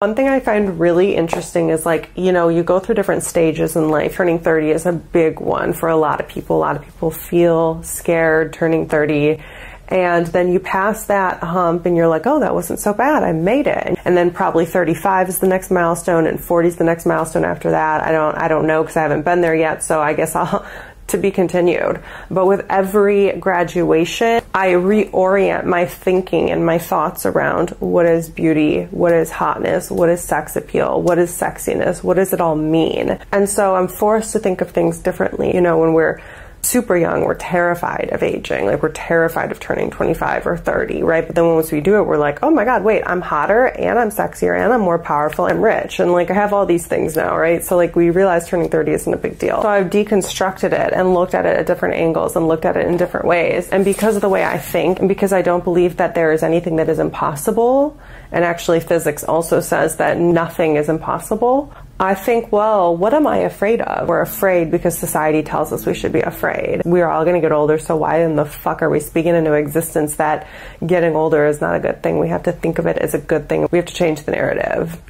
One thing I find really interesting is like, you know, you go through different stages in life. Turning 30 is a big one for a lot of people. A lot of people feel scared turning 30. And then you pass that hump and you're like, oh, that wasn't so bad. I made it. And then probably 35 is the next milestone and 40 is the next milestone after that. I don't know because I haven't been there yet. So I guess I'll to be continued. But with every graduation, I reorient my thinking and my thoughts around what is beauty, what is hotness, what is sex appeal, what is sexiness, what does it all mean? And so I'm forced to think of things differently. You know, when we're super young, we're terrified of aging. Like, we're terrified of turning 25 or 30, right? But then once we do it, we're like, oh my God, wait, I'm hotter and I'm sexier and I'm more powerful and rich. And like, I have all these things now, right? So like, we realize turning 30 isn't a big deal. So I've deconstructed it and looked at it at different angles and looked at it in different ways. And because of the way I think, and because I don't believe that there is anything that is impossible, and actually physics also says that nothing is impossible, I think, well, what am I afraid of? We're afraid because society tells us we should be afraid. We are all going to get older, so why in the fuck are we speaking into existence that getting older is not a good thing? We have to think of it as a good thing. We have to change the narrative.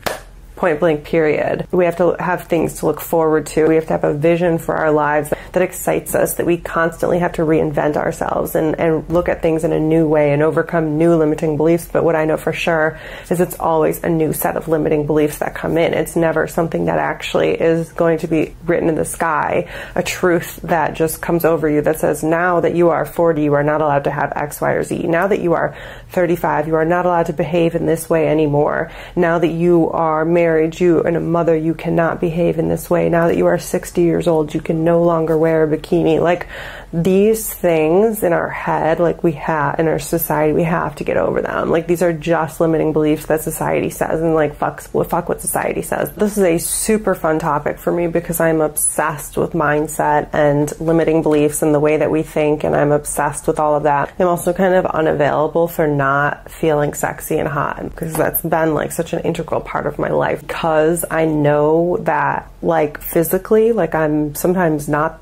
Point blank, period. We have to have things to look forward to. We have to have a vision for our lives that excites us, that we constantly have to reinvent ourselves and look at things in a new way and overcome new limiting beliefs. But what I know for sure is it's always a new set of limiting beliefs that come in. It's never something that actually is going to be written in the sky, a truth that just comes over you that says, now that you are 40, you are not allowed to have X, Y, or Z. Now that you are 35, you are not allowed to behave in this way anymore. Now that you are married, you and a mother, you cannot behave in this way. Now that you are 60 years old, you can no longer wear a bikini. Like, these things in our head, like we have in our society, we have to get over them. Like, these are just limiting beliefs that society says, and like, fuck what society says. This is a super fun topic for me because I'm obsessed with mindset and limiting beliefs and the way that we think, and I'm obsessed with all of that. I'm also kind of unavailable for not feeling sexy and hot because that's been like such an integral part of my life, because I know that like physically, like I'm sometimes not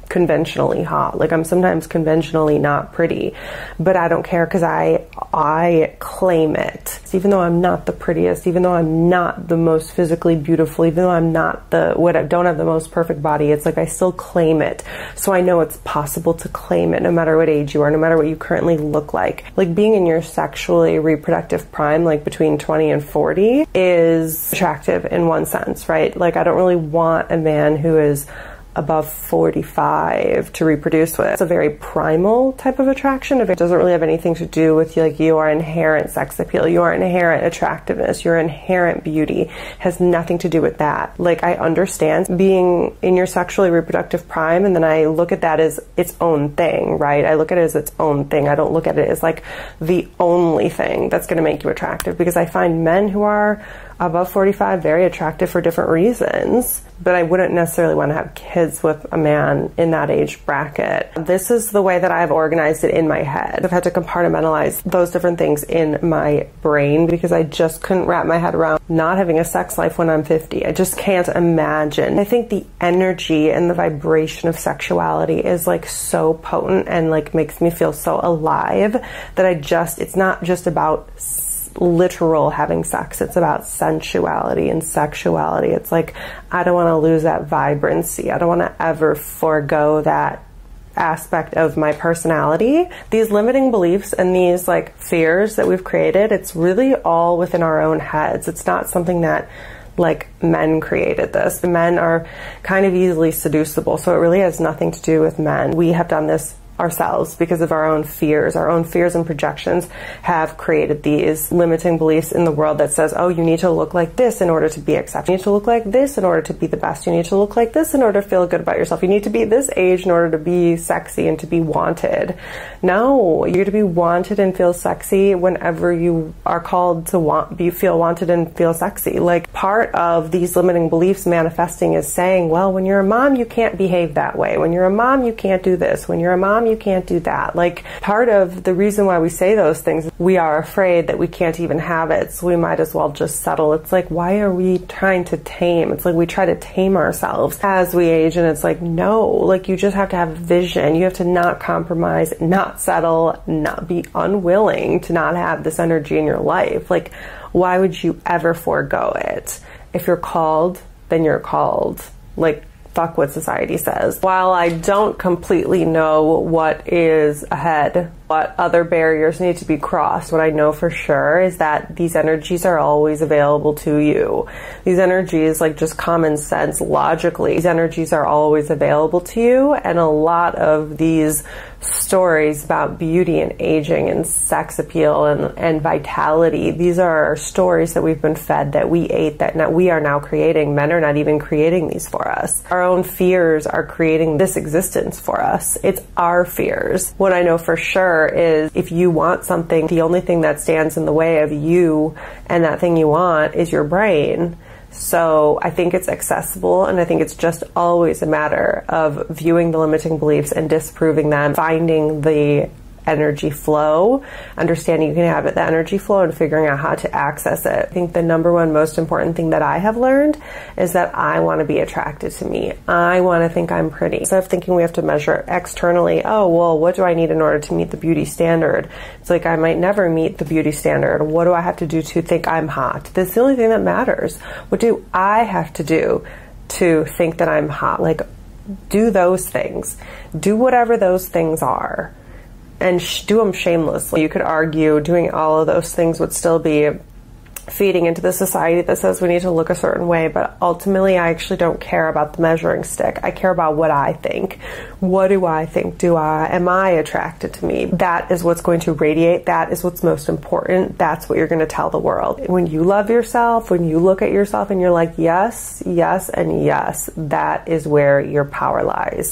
conventionally hot, like I'm sometimes conventionally not pretty, but I don't care because I claim it. Even though I'm not the prettiest, even though I'm not the most physically beautiful, even though I'm not don't have the most perfect body, it's like I still claim it. So I know it's possible to claim it no matter what age you are, no matter what you currently look like. Like, being in your sexually reproductive prime, like between 20 and 40, is attractive in one sense, right? Like, I don't really want a man who is above 45 to reproduce with. It's a very primal type of attraction. It doesn't really have anything to do with like your inherent sex appeal, your inherent attractiveness, your inherent beauty. It has nothing to do with that. Like, I understand being in your sexually reproductive prime, and then I look at that as its own thing, right? I look at it as its own thing. I don't look at it as like the only thing that's going to make you attractive, because I find men who are above 45 very attractive for different reasons, but I wouldn't necessarily want to have kids with a man in that age bracket. This is the way that I've organized it in my head. I've had to compartmentalize those different things in my brain because I just couldn't wrap my head around not having a sex life when I'm 50. I just can't imagine. I think the energy and the vibration of sexuality is like so potent and like makes me feel so alive that it's not just about literal having sex, it's about sensuality and sexuality. It's like, I don't want to lose that vibrancy. I don't want to ever forego that aspect of my personality. These limiting beliefs and these like fears that we've created, it's really all within our own heads. It's not something that like men created this. Men are kind of easily seducible, so it really has nothing to do with men. We have done this ourselves because of our own fears. Our own fears and projections have created these limiting beliefs in the world that says, oh, you need to look like this in order to be accepted. You need to look like this in order to be the best. You need to look like this in order to feel good about yourself. You need to be this age in order to be sexy and to be wanted. No, you're to be wanted and feel sexy whenever you are called to feel wanted and feel sexy. Like, part of these limiting beliefs manifesting is saying, well, when you're a mom, you can't behave that way. When you're a mom, you can't do this. When you're a mom, you can't do that. Like, part of the reason why we say those things, we are afraid that we can't even have it, so we might as well just settle. It's like, why are we trying to tame? It's like we try to tame ourselves as we age, and it's like, no, like, you just have to have vision. You have to not compromise, not settle, not be unwilling to not have this energy in your life. Like, Why would you ever forego it? If you're called, then you're called. Like, fuck what society says. While I don't completely know what is ahead, what other barriers need to be crossed, what I know for sure is that these energies are always available to you. These energies, like just common sense, logically, these energies are always available to you. And a lot of these stories about beauty and aging and sex appeal and vitality, these are stories that we've been fed, that we ate, that we are now creating. Men are not even creating these for us. Our own fears are creating this existence for us. It's our fears. What I know for sure is if you want something, the only thing that stands in the way of you and that thing you want is your brain. So I think it's accessible, and I think it's just always a matter of viewing the limiting beliefs and disproving them, finding the energy flow, understanding you can have the energy flow, and figuring out how to access it. I think the number one most important thing that I have learned is that I want to be attracted to me. I want to think I'm pretty. Instead of thinking we have to measure externally, oh, well, what do I need in order to meet the beauty standard? It's like I might never meet the beauty standard. What do I have to do to think I'm hot? That's the only thing that matters. What do I have to do to think that I'm hot? Like, do those things. Do whatever those things are. And do them shamelessly. You could argue doing all of those things would still be feeding into the society that says we need to look a certain way, but ultimately I actually don't care about the measuring stick. I care about what I think. What do I think? Am I attracted to me? That is what's going to radiate. That is what's most important. That's what you're going to tell the world. When you love yourself, when you look at yourself and you're like, yes, yes, and yes, that is where your power lies.